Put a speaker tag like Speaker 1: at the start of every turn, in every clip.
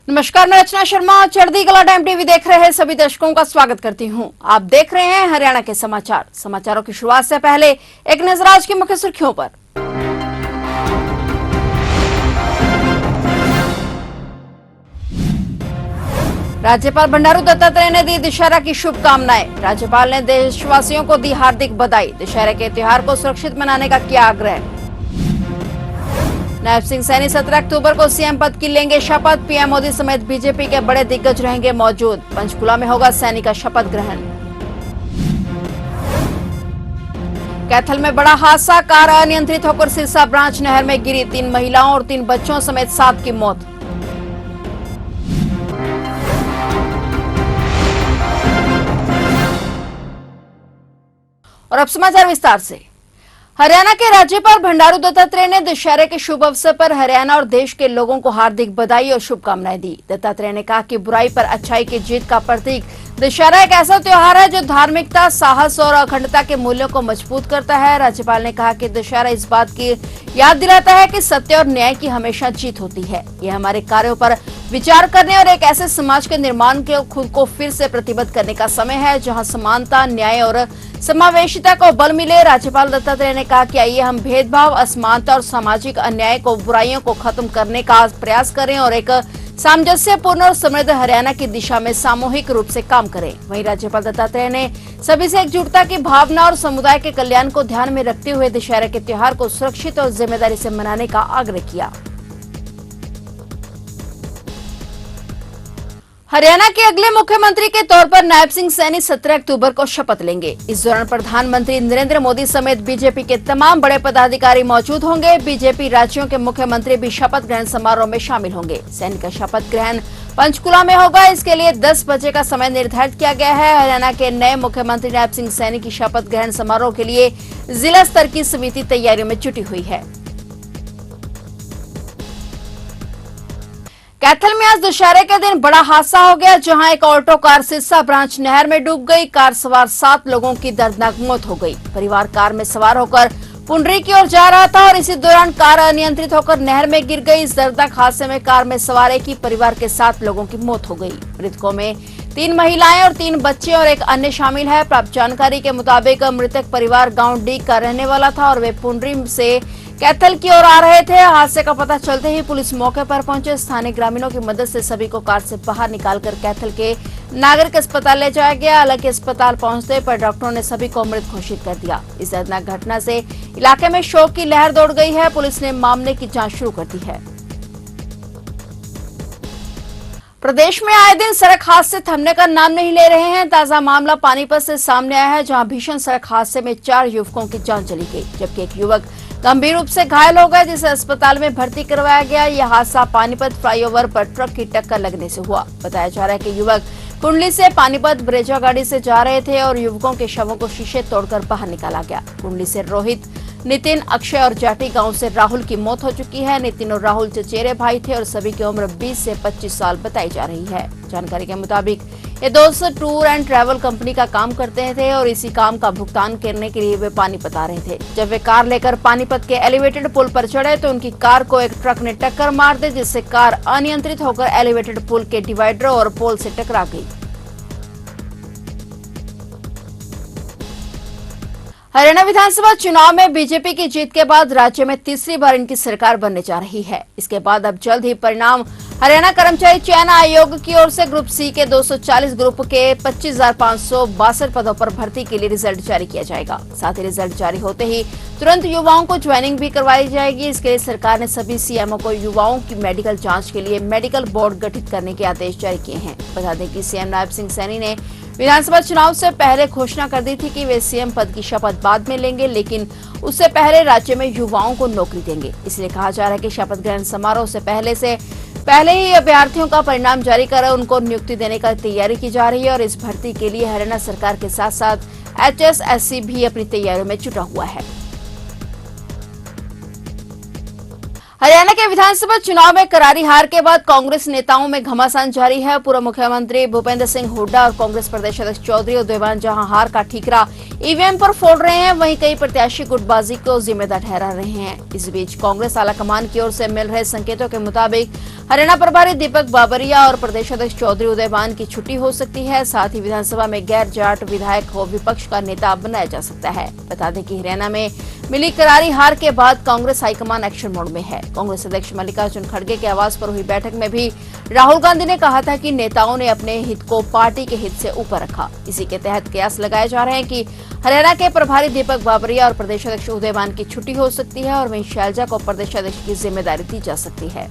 Speaker 1: नमस्कार, मैं रचना शर्मा चढ़ती कला टाइम टीवी देख रहे सभी दर्शकों का स्वागत करती हूं। आप देख रहे हैं हरियाणा के समाचार। समाचारों की शुरुआत से पहले एक नजर आज की मुख्य सुर्खियों पर। राज्यपाल बंडारू दत्तात्रेय ने दी दशहरा की शुभकामनाएं। राज्यपाल ने देशवासियों को दी हार्दिक बधाई। दशहरे के त्योहार को सुरक्षित मनाने का किया आग्रह। नायब सिंह सैनी 17 अक्टूबर को सीएम पद की लेंगे शपथ। पीएम मोदी समेत बीजेपी के बड़े दिग्गज रहेंगे मौजूद। पंचकुला में होगा सैनी का शपथ ग्रहण। कैथल में बड़ा हादसा, कार अनियंत्रित होकर सिरसा ब्रांच नहर में गिरी। 3 महिलाओं और 3 बच्चों समेत 7 की मौत। और अब समाचार विस्तार से। हरियाणा के राज्यपाल बंडारू दत्तात्रेय ने दशहरे के शुभ अवसर पर हरियाणा और देश के लोगों को हार्दिक बधाई और शुभकामनाएं दी। दत्तात्रेय ने कहा कि बुराई पर अच्छाई की जीत का प्रतीक दशहरा एक ऐसा त्योहार है जो धार्मिकता, साहस और अखंडता के मूल्यों को मजबूत करता है। राज्यपाल ने कहा कि दशहरा इस बात की याद दिलाता है कि सत्य और न्याय की हमेशा जीत होती है। यह हमारे कार्यों पर विचार करने और एक ऐसे समाज के निर्माण के खुद को फिर से प्रतिबद्ध करने का समय है जहां समानता, न्याय और समावेशिता को बल मिले। राज्यपाल दत्तात्रेय ने कहा कि आइए हम भेदभाव, असमानता और सामाजिक अन्याय को, बुराइयों को खत्म करने का प्रयास करें और एक सामंजस्यपूर्ण और समृद्ध हरियाणा की दिशा में सामूहिक रूप से काम करें। वहीं राज्यपाल दत्तात्रेय ने सभी से एकजुटता की भावना और समुदाय के कल्याण को ध्यान में रखते हुए दशहरे के त्योहार को सुरक्षित और जिम्मेदारी से मनाने का आग्रह किया। हरियाणा के अगले मुख्यमंत्री के तौर पर नायब सिंह सैनी 17 अक्टूबर को शपथ लेंगे। इस दौरान प्रधानमंत्री नरेंद्र मोदी समेत बीजेपी के तमाम बड़े पदाधिकारी मौजूद होंगे। बीजेपी राज्यों के मुख्यमंत्री भी शपथ ग्रहण समारोह में शामिल होंगे। सैनी का शपथ ग्रहण पंचकुला में होगा। इसके लिए 10 बजे का समय निर्धारित किया गया है। हरियाणा के नए मुख्यमंत्री नायब सिंह सैनी की शपथ ग्रहण समारोह के लिए जिला स्तर की समिति तैयारियों में जुटी हुई है। कैथल में आज दशहरे के दिन बड़ा हादसा हो गया, जहां एक ऑल्टो कार सिरसा ब्रांच नहर में डूब गई। कार सवार 7 लोगों की दर्दनाक मौत हो गई। परिवार कार में सवार होकर पुंडरी की ओर जा रहा था और इसी दौरान कार अनियंत्रित होकर नहर में गिर गई। इस दर्दनाक हादसे में कार में सवार एक ही परिवार के 7 लोगों की मौत हो गई। मृतकों में 3 महिलाएं और 3 बच्चे और एक अन्य शामिल है। प्राप्त जानकारी के मुताबिक मृतक परिवार गांव डी का रहने वाला था और वे पुंडरी से कैथल की ओर आ रहे थे। हादसे का पता चलते ही पुलिस मौके पर पहुंचे। स्थानीय ग्रामीणों की मदद से सभी को कार से बाहर निकालकर कैथल के नागरिक अस्पताल ले जाया गया। हालांकि अस्पताल पहुंचने पर डॉक्टरों ने सभी को मृत घोषित कर दिया। इस दर्दनाक घटना से इलाके में शोक की लहर दौड़ गई है। पुलिस ने मामले की जांच शुरू कर दी है। प्रदेश में आए दिन सड़क हादसे थमने का नाम नहीं ले रहे हैं। ताजा मामला पानीपत से सामने आया है, जहां भीषण सड़क हादसे में 4 युवकों की जान चली गई, जबकि एक युवक गंभीर रूप से घायल हो गए, जिसे अस्पताल में भर्ती करवाया गया। यह हादसा पानीपत फ्लाईओवर पर ट्रक की टक्कर लगने से हुआ। बताया जा रहा है कि युवक कुंडली से पानीपत ब्रेजा गाड़ी से जा रहे थे और युवकों के शवों को शीशे तोड़कर बाहर निकाला गया। कुंडली से रोहित, नितिन, अक्षय और जाटी गांव से राहुल की मौत हो चुकी है। नितिन और राहुल चचेरे भाई थे और सभी की उम्र 20 से 25 साल बताई जा रही है। जानकारी के मुताबिक ये दोस्त टूर एंड ट्रैवल कंपनी का काम करते थे और इसी काम का भुगतान करने के लिए वे पानीपत आ रहे थे। जब वे कार लेकर पानीपत के एलिवेटेड पुल पर चढ़े तो उनकी कार को एक ट्रक ने टक्कर मार दी, जिससे कार अनियंत्रित होकर एलिवेटेड पुल के डिवाइडर और पोल से टकरा गई। हरियाणा विधानसभा चुनाव में बीजेपी की जीत के बाद राज्य में तीसरी बार इनकी सरकार बनने जा रही है। इसके बाद अब जल्द ही परिणाम हरियाणा कर्मचारी चयन आयोग की ओर से ग्रुप सी के 240 ग्रुप के 25,562 पदों पर भर्ती के लिए रिजल्ट जारी किया जाएगा। साथ ही रिजल्ट जारी होते ही तुरंत युवाओं को ज्वाइनिंग भी करवाई जाएगी। इसके लिए सरकार ने सभी सीएमओ को युवाओं की मेडिकल जांच के लिए मेडिकल बोर्ड गठित करने के आदेश जारी किए हैं। बता दें कि सीएम नायब सिंह सैनी ने विधानसभा चुनाव से पहले घोषणा कर दी थी कि वे सीएम पद की शपथ बाद में लेंगे, लेकिन उससे पहले राज्य में युवाओं को नौकरी देंगे। इसलिए कहा जा रहा है कि शपथ ग्रहण समारोह से पहले ही अभ्यर्थियों का परिणाम जारी कर उनको नियुक्ति देने का तैयारी की जा रही है और इस भर्ती के लिए हरियाणा सरकार के साथ साथ HSSC भी अपनी तैयारियों में जुटा हुआ है। हरियाणा के विधानसभा चुनाव में करारी हार के बाद कांग्रेस नेताओं में घमासान जारी है। पूर्व मुख्यमंत्री भूपेंद्र सिंह हुड्डा और कांग्रेस प्रदेश अध्यक्ष चौधरी और देवान जहां हार का ठीकरा ईवीएम पर फोड़ रहे हैं, वहीं कई प्रत्याशी गुटबाजी को जिम्मेदार ठहरा रहे हैं। इस बीच कांग्रेस आलाकमान की ओर से मिल रहे संकेतों के मुताबिक हरियाणा प्रभारी दीपक बाबरिया और प्रदेश अध्यक्ष चौधरी उदयवान की छुट्टी हो सकती है। साथ ही विधानसभा में गैर जाट विधायक को विपक्ष का नेता बनाया जा सकता है। बता दें कि हरियाणा में मिली करारी हार के बाद कांग्रेस हाईकमान एक्शन मोड में है। कांग्रेस अध्यक्ष मल्लिकार्जुन खड़गे के आवास पर हुई बैठक में भी राहुल गांधी ने कहा था कि नेताओं ने अपने हित को पार्टी के हित से ऊपर रखा। इसी के तहत कयास लगाए जा रहे हैं कि हरियाणा के प्रभारी दीपक बाबरिया और प्रदेश अध्यक्ष उदयवान की छुट्टी हो सकती है और वहीं शैलजा को प्रदेश अध्यक्ष की जिम्मेदारी दी जा सकती है।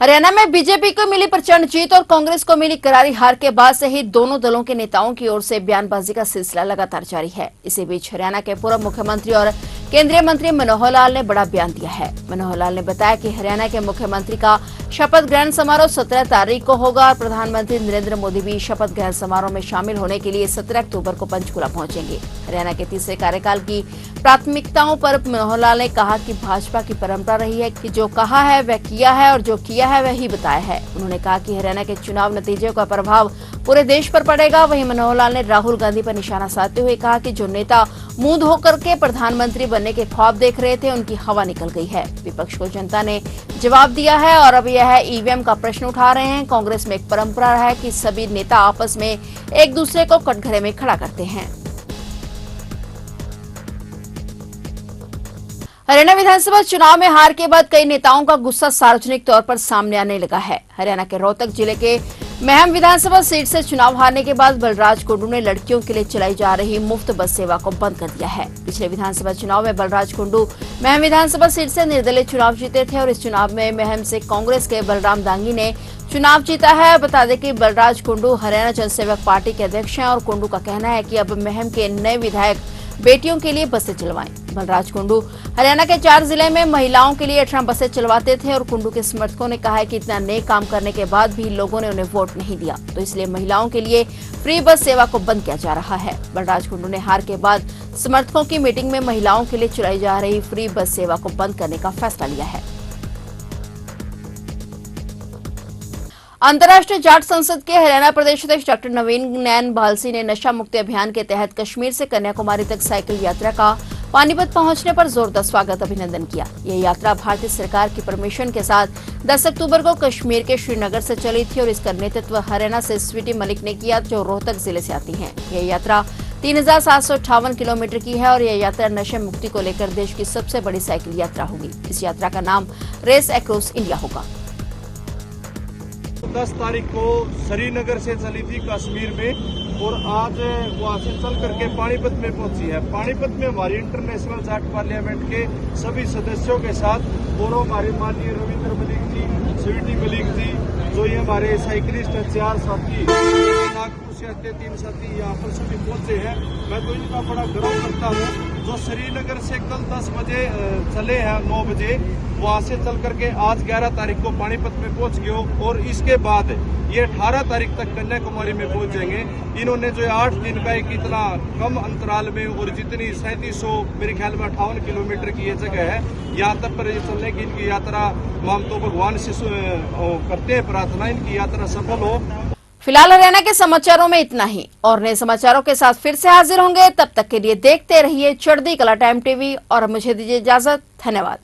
Speaker 1: हरियाणा में बीजेपी को मिली प्रचंड जीत और कांग्रेस को मिली करारी हार के बाद से ही दोनों दलों के नेताओं की ओर से बयानबाजी का सिलसिला लगातार जारी है। इसी बीच हरियाणा के पूर्व मुख्यमंत्री और केंद्रीय मंत्री मनोहर लाल ने बड़ा बयान दिया है। मनोहर लाल ने बताया कि हरियाणा के मुख्यमंत्री का शपथ ग्रहण समारोह 17 तारीख को होगा और प्रधानमंत्री नरेंद्र मोदी भी शपथ ग्रहण समारोह में शामिल होने के लिए 17 अक्टूबर को पंचकुला पहुंचेंगे। हरियाणा के तीसरे कार्यकाल की प्राथमिकताओं पर मनोहर लाल ने कहा कि भाजपा की परंपरा रही है कि जो कहा है वह किया है और जो किया है वही बताया है। उन्होंने कहा कि हरियाणा के चुनाव नतीजे का प्रभाव पूरे देश पर पड़ेगा। वहीं मनोहर लाल ने राहुल गांधी पर निशाना साधते हुए कहा कि जो नेता मुंह धोकर के प्रधानमंत्री बनने के ख्वाब देख रहे थे, उनकी हवा निकल गई है। विपक्ष को जनता ने जवाब दिया है और अब यह ईवीएम का प्रश्न उठा रहे हैं। कांग्रेस में एक परंपरा है कि सभी नेता आपस में एक दूसरे को कटघरे में खड़ा करते हैं। हरियाणा विधानसभा चुनाव में हार के बाद कई नेताओं का गुस्सा सार्वजनिक तौर पर सामने आने लगा है। हरियाणा के रोहतक जिले के महम विधानसभा सीट से चुनाव हारने के बाद बलराज कुंडू ने लड़कियों के लिए चलाई जा रही मुफ्त बस सेवा को बंद कर दिया है। पिछले विधानसभा चुनाव में बलराज कुंडू महम विधानसभा सीट से निर्दलीय चुनाव जीते थे और इस चुनाव में महम से कांग्रेस के बलराम दांगी ने चुनाव जीता है। बता दें कि बलराज कुंडू हरियाणा जनसेवक पार्टी के अध्यक्ष हैं और कुंडू का कहना है कि अब महम के नए विधायक बेटियों के लिए बसें चलवाएं। बलराज कुंडू हरियाणा के 4 जिले में महिलाओं के लिए 18 बसें चलवाते थे और कुंडू के समर्थकों ने कहा है कि इतना नेक काम करने के बाद भी लोगों ने उन्हें वोट नहीं दिया, तो इसलिए महिलाओं के लिए फ्री बस सेवा को बंद किया जा रहा है। बलराज कुंडू ने हार के बाद समर्थकों की मीटिंग में महिलाओं के लिए चलाई जा रही फ्री बस सेवा को बंद करने का फैसला लिया है। अंतर्राष्ट्रीय जाट संसद के हरियाणा प्रदेश अध्यक्ष डॉक्टर नवीन नैन भालसी ने नशा मुक्ति अभियान के तहत कश्मीर से कन्याकुमारी तक साइकिल यात्रा का पानीपत पहुंचने पर जोरदार स्वागत अभिनंदन किया। यह यात्रा भारतीय सरकार की परमिशन के साथ 10 अक्टूबर को कश्मीर के श्रीनगर से चली थी और इसका नेतृत्व हरियाणा से स्वीटी मलिक ने किया, जो रोहतक जिले से आती हैं। यह यात्रा 3758 किलोमीटर की है और यह यात्रा नशे मुक्ति को लेकर देश की सबसे बड़ी साइकिल यात्रा होगी। इस यात्रा का नाम रेस अक्रॉस इंडिया होगा।
Speaker 2: 10 तारीख को श्रीनगर से चली थी कश्मीर में और आज वहां से चल करके पानीपत में पहुंची है। पानीपत में हमारी इंटरनेशनल जाट पार्लियामेंट के सभी सदस्यों के साथ और हमारे माननीय रविंद्र मलिक जी, स्वीटी मलिक जी, जो ये हमारे साइकिलिस्ट हैं 4 साथी, नागपुर से आते 3 साथी यहाँ पर सभी पहुंचे हैं। मैं तो इनका बड़ा गर्व करता हूँ जो श्रीनगर से कल 10 बजे चले हैं, 9 बजे वहां से चल करके आज 11 तारीख को पानीपत में पहुंच गए और इसके बाद ये 18 तारीख तक कन्याकुमारी में पहुंचेंगे। इन्होंने जो 8 दिन का एक इतना कम अंतराल में और जितनी 3700 मेरे ख्याल में 58 किलोमीटर की ये जगह है, यहाँ तक पर चलने की इनकी यात्रा हम तो भगवान से करते हैं प्रार्थना इनकी यात्रा सफल हो।
Speaker 1: फिलहाल हरियाणा के समाचारों में इतना ही और नए समाचारों के साथ फिर से हाजिर होंगे। तब तक के लिए देखते रहिए चढ़ती कला टाइम टीवी और मुझे दीजिए इजाजत। धन्यवाद।